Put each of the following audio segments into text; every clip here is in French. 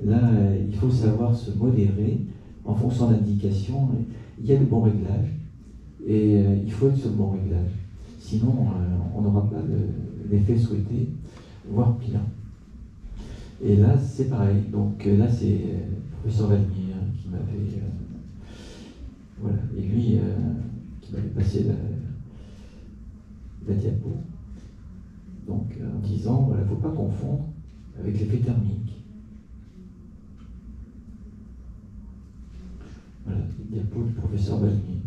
Là, il faut savoir se modérer en fonction de l'indication. Il y a le bon réglage et il faut être sur le bon réglage. Sinon, on n'aura pas l'effet souhaité, voire pire. Et là, c'est pareil. Donc là, c'est le professeur Valmier qui m'avait... voilà. Et lui, qui m'avait passé la diapo. Donc en disant, voilà, il ne faut pas confondre avec l'effet thermique. Voilà, diapo du professeur Valmier.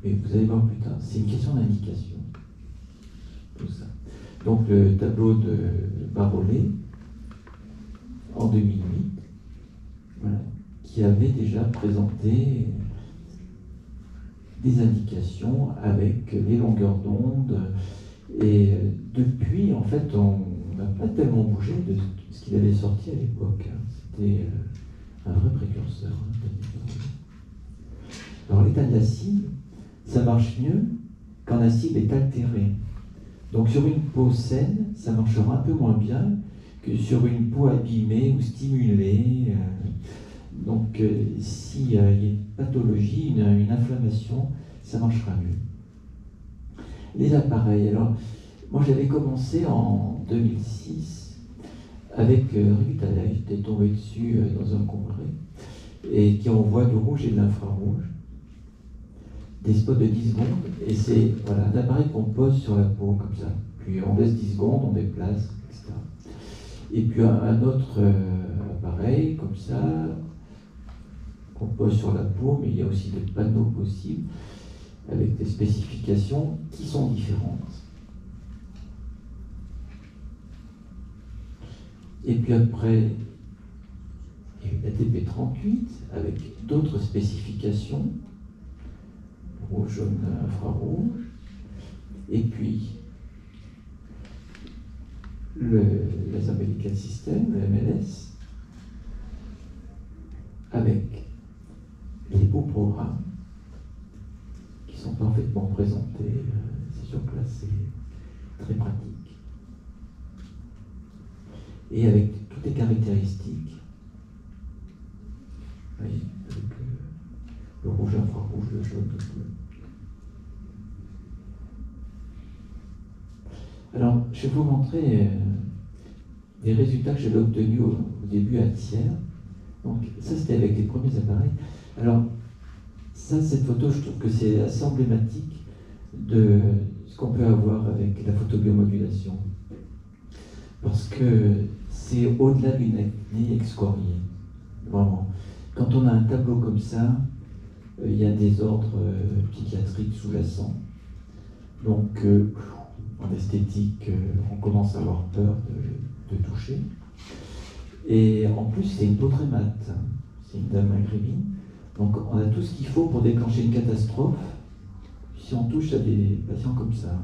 Et vous allez voir plus tard, c'est une question d'indication. Tout ça. Donc le tableau de Barollet, en 2008, voilà, qui avait déjà présenté des indications avec les longueurs d'onde. Et depuis, en fait, on n'a pas tellement bougé de ce qu'il avait sorti à l'époque. C'était un vrai précurseur. Alors l'état de la cible, ça marche mieux quand la cible est altérée. Donc sur une peau saine, ça marchera un peu moins bien que sur une peau abîmée ou stimulée. Donc s'il y a une pathologie, une inflammation, ça marchera mieux. Les appareils, alors moi j'avais commencé en 2006 avec Rivitalaise, j'étais tombé dessus dans un congrès, et qui envoie du rouge et de l'infrarouge, des spots de 10 secondes, et c'est voilà, un appareil qu'on pose sur la peau comme ça, puis on laisse 10 secondes, on déplace, etc. Et puis un autre appareil comme ça, qu'on pose sur la peau, mais il y a aussi des panneaux possibles, avec des spécifications qui sont différentes. Et puis après, il y a eu la TP38 avec d'autres spécifications, rouge, jaune, infrarouge, et puis le Laser Medical System, le MLS, avec les beaux programmes qui sont parfaitement présentés. C'est sûr que là, c'est très pratique. Et avec toutes les caractéristiques, oui, avec le rouge, infrarouge, le jaune, le bleu. Alors, je vais vous montrer les résultats que j'avais obtenus au début à Thiers. Donc, ça, c'était avec les premiers appareils. Alors, ça, cette photo, je trouve que c'est assez emblématique de ce qu'on peut avoir avec la photobiomodulation. Parce que c'est au-delà d'une acné excoriée. Vraiment. Quand on a un tableau comme ça, il y a des ordres psychiatriques sous-jacents. Donc, en esthétique, on commence à avoir peur de toucher. Et en plus, c'est une peau très mate. C'est une dame maghrébine. Donc, on a tout ce qu'il faut pour déclencher une catastrophe si on touche à des patients comme ça.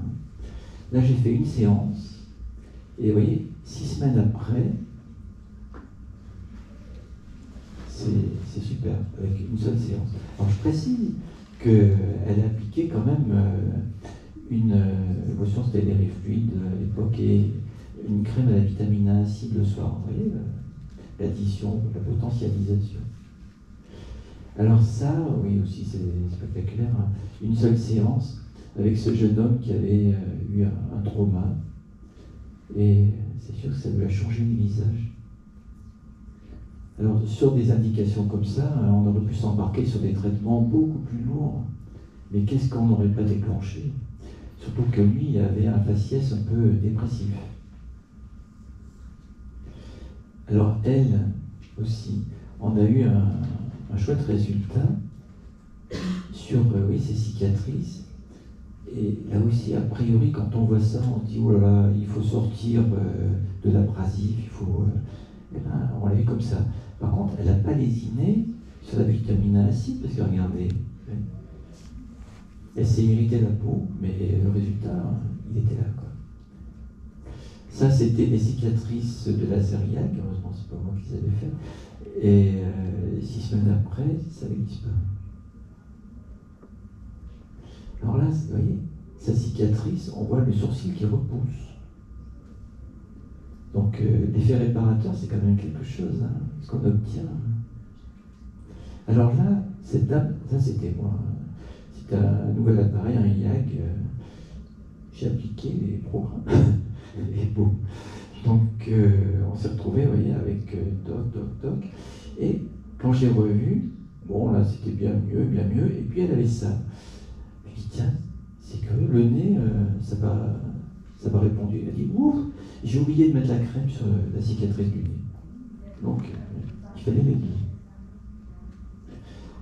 Là, j'ai fait une séance. Et vous voyez, 6 semaines après, c'est super, avec une seule séance. Alors, je précise qu'elle a appliqué quand même une lotion stérique fluide à l'époque et une crème à la vitamine A acide le soir. Vous voyez, l'addition, la potentialisation. Alors ça, oui aussi, c'est spectaculaire. Hein. Une seule séance avec ce jeune homme qui avait eu un trauma. Et c'est sûr que ça lui a changé le visage. Alors, sur des indications comme ça, on aurait pu s'embarquer sur des traitements beaucoup plus lourds. Mais qu'est-ce qu'on n'aurait pas déclenché? Surtout que lui, il avait un faciès un peu dépressif. Alors, elle aussi, on a eu un chouette résultat sur oui, ces cicatrices. Et là aussi, a priori, quand on voit ça, on dit oh là là, il faut sortir de l'abrasif, il faut. Ben, on l'a vu comme ça. Par contre, elle n'a pas lésiné sur la vitamine A acide, parce que regardez, elle s'est irritée la peau, mais le résultat, il était là, quoi. Ça, c'était les cicatrices de la Zériac, heureusement, c'est pas moi qui les avais fait. Et 6 semaines après, ça avait disparu. Alors là, vous voyez, sa cicatrice, on voit le sourcil qui repousse. Donc l'effet réparateur, c'est quand même quelque chose, hein, ce qu'on obtient. Alors là, cette dame, ça c'était moi. C'était un nouvel appareil, un YAG. J'ai appliqué les programmes. Et bon. Donc on s'est retrouvés, vous voyez, avec doc. Et quand j'ai revu, bon là c'était bien mieux. Et puis elle avait ça. Je me dis tiens, c'est curieux, le nez, ça m'a répondu. Elle a dit ouf, j'ai oublié de mettre la crème sur la cicatrice du nez. Donc il fallait les deux.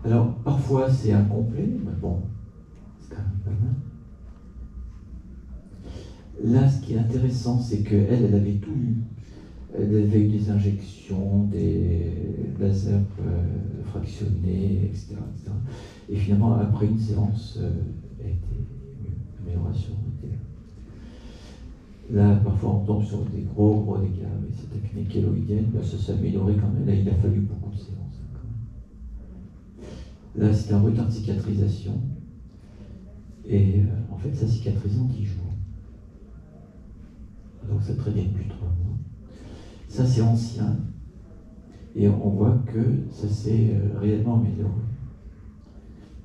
Alors parfois c'est incomplet, mais bon, c'est quand même pas mal. Là, ce qui est intéressant, c'est qu'elle avait tout eu. Elle avait eu des injections, des lasers fractionnés, etc., etc. Et finalement, après une séance, elle était mieux. L'amélioration était là. Là, parfois, on tombe sur des gros dégâts. Mais cette acné kéloïdienne, ça s'est amélioré quand même. Là, il a fallu beaucoup de séances. Quand même. Là, c'est un retard de cicatrisation. Et en fait, ça cicatrise en 10 jours. Donc ça très bien depuis 3 mois. Ça c'est ancien. Et on voit que ça s'est réellement amélioré.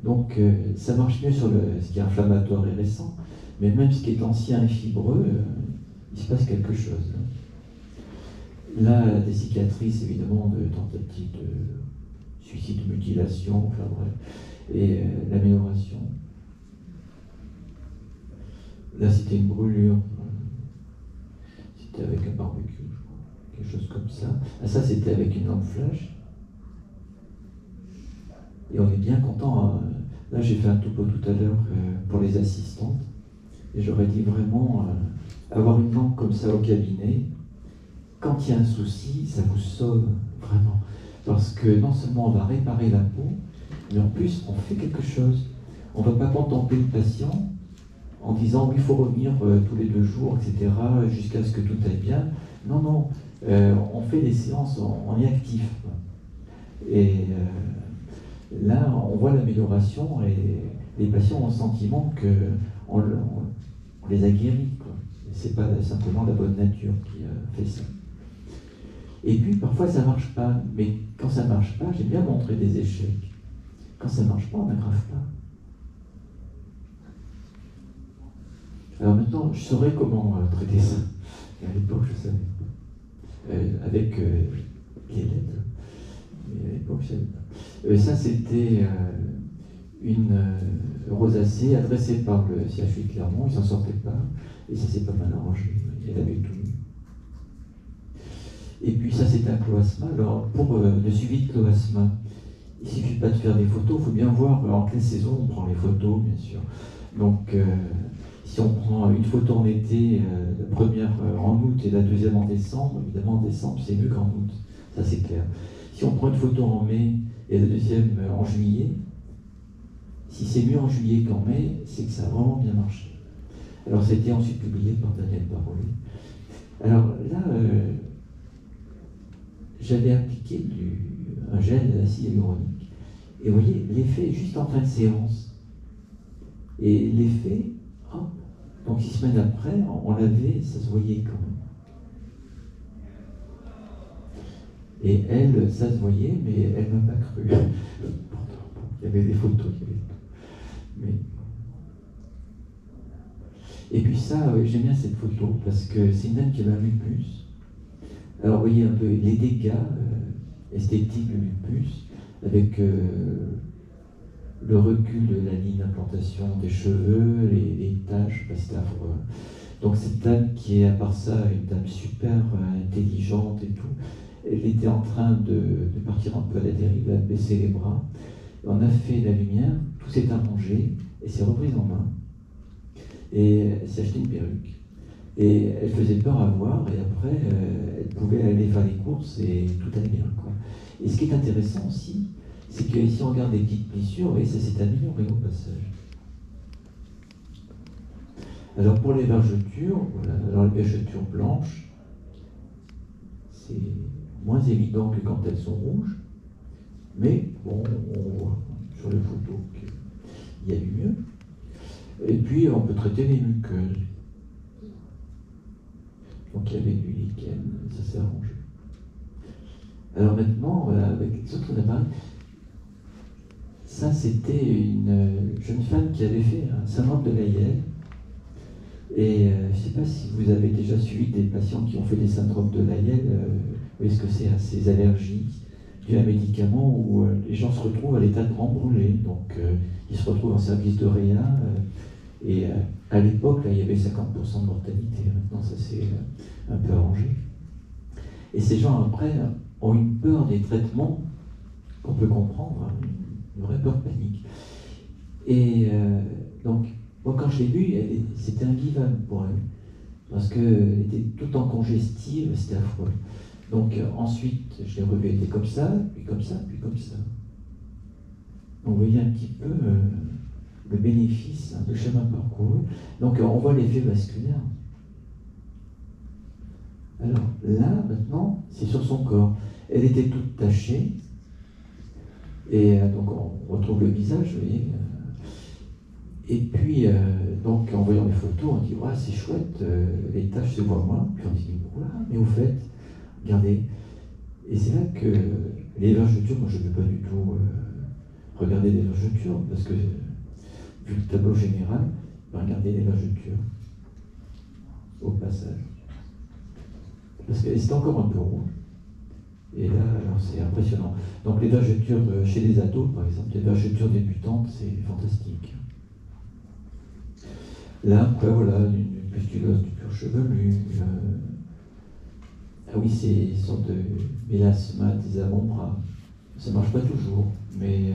Donc ça marche mieux sur ce qui est inflammatoire et récent, mais même ce qui est ancien et fibreux, il se passe quelque chose. Là, des cicatrices évidemment de tentatives de suicide, de mutilation, enfin bref, et l'amélioration. Là c'était une brûlure. C'était avec un barbecue, je crois, quelque chose comme ça. Ah, ça, c'était avec une lampe flash. Et on est bien content. Là, j'ai fait un topo tout à l'heure pour les assistantes. Et j'aurais dit vraiment, avoir une lampe comme ça au cabinet, quand il y a un souci, ça vous sauve vraiment. Parce que non seulement on va réparer la peau, mais en plus, on fait quelque chose. On ne va pas contempler le patient en disant oui, il faut revenir tous les 2 jours, etc., jusqu'à ce que tout aille bien. Non, on fait des séances, on est actif. Et là, on voit l'amélioration et les patients ont le sentiment qu'on les a guéris. Ce n'est pas simplement la bonne nature qui fait ça. Et puis, parfois, ça ne marche pas. Mais quand ça ne marche pas, j'aime bien montrer des échecs. Quand ça ne marche pas, on n'aggrave pas. Alors maintenant, je saurais comment traiter ça. Et à l'époque, je savais pas. Avec les lettres. Mais à l'époque, je savais pas. Ça, c'était une rosacée adressée par le CHU de Clermont. Ils s'en sortaient pas. Et ça s'est pas mal arrangé. Elle avait tout mis. Et puis ça, c'est un cloasma. Alors, pour le suivi de cloasma, il ne suffit pas de faire des photos. Il faut bien voir en quelle saison on prend les photos, bien sûr. Donc, si on prend une photo en été, la première en août et la deuxième en décembre, évidemment en décembre c'est mieux qu'en août, ça c'est clair. Si on prend une photo en mai et la deuxième en juillet, si c'est mieux en juillet qu'en mai, c'est que ça a vraiment bien marché. Alors c'était ensuite publié par Daniel Barolé. Alors là, j'avais appliqué un gel d'acide hyaluronique. Et vous voyez, l'effet est juste en fin de séance. Et l'effet, hop, donc 6 semaines après, on l'avait, ça se voyait quand même. Et elle, ça se voyait, mais elle ne m'a pas cru. Pourtant, il y avait des photos, mais... Et puis ça, j'aime bien cette photo, parce que c'est une dame qui avait un lupus. Alors vous voyez un peu les dégâts esthétiques du lupus, avec le recul de la ligne d'implantation des cheveux, les taches, c'était affreux. Donc cette dame qui est à part ça une dame super intelligente et tout, elle était en train de partir un peu à la dérive, elle a baissé les bras. On a fait la lumière, tout s'est arrangé, et s'est reprise en main. Et elle s'est acheté une perruque. Et elle faisait peur à voir, et après, elle pouvait aller faire les courses et tout allait bien, quoi. Et ce qui est intéressant aussi, c'est que si on regarde des petites blessures, vous voyez, ça s'est amélioré au passage. Alors pour les vergetures, voilà, alors les vergetures blanches, c'est moins évident que quand elles sont rouges, mais bon, on voit sur les photos qu'il y a du mieux. Et puis on peut traiter les muqueuses. Donc il y avait du lichen, ça s'est arrangé. Alors maintenant, voilà, avec les autres appareils, ça c'était une jeune femme qui avait fait un syndrome de Lyell. Et je ne sais pas si vous avez déjà suivi des patients qui ont fait des syndromes de Lyell. Vous voyez ce que c'est, ces allergies dues à un médicament où les gens se retrouvent à l'état de grand brûlé. Donc ils se retrouvent en service de réa. Et à l'époque, là, il y avait 50% de mortalité. Maintenant, ça s'est un peu arrangé. Et ces gens, après, ont une peur des traitements qu'on peut comprendre, hein, une vraie peur panique. Et donc, moi, quand je l'ai vue, c'était invivable pour elle. Parce qu'elle était tout en congestive, c'était affreux. Donc, ensuite, je l'ai revue, elle était comme ça, puis comme ça, puis comme ça. Donc, vous voyez un petit peu le bénéfice, le chemin parcouru. Donc, on voit l'effet vasculaire. Alors, là, maintenant, c'est sur son corps. Elle était toute tachée. Et donc, on retrouve le visage, vous voyez. Et puis, donc, en voyant les photos, on dit, ouais, c'est chouette, les taches se voient moins. Puis on dit, mais au fait, regardez. Et c'est là que les vergetures, moi je ne veux pas du tout regarder les vergetures, parce que, vu le tableau général, regardez les vergetures au passage. Parce que c'est encore un peu rouge. Et là, alors c'est impressionnant. Donc les vergetures chez les ados, par exemple, les vergetures débutantes, c'est fantastique. Là, après, voilà, une pustulose du cuir chevelu. Ah oui, c'est une sorte de mélasmate des avant-bras. Ça ne marche pas toujours, mais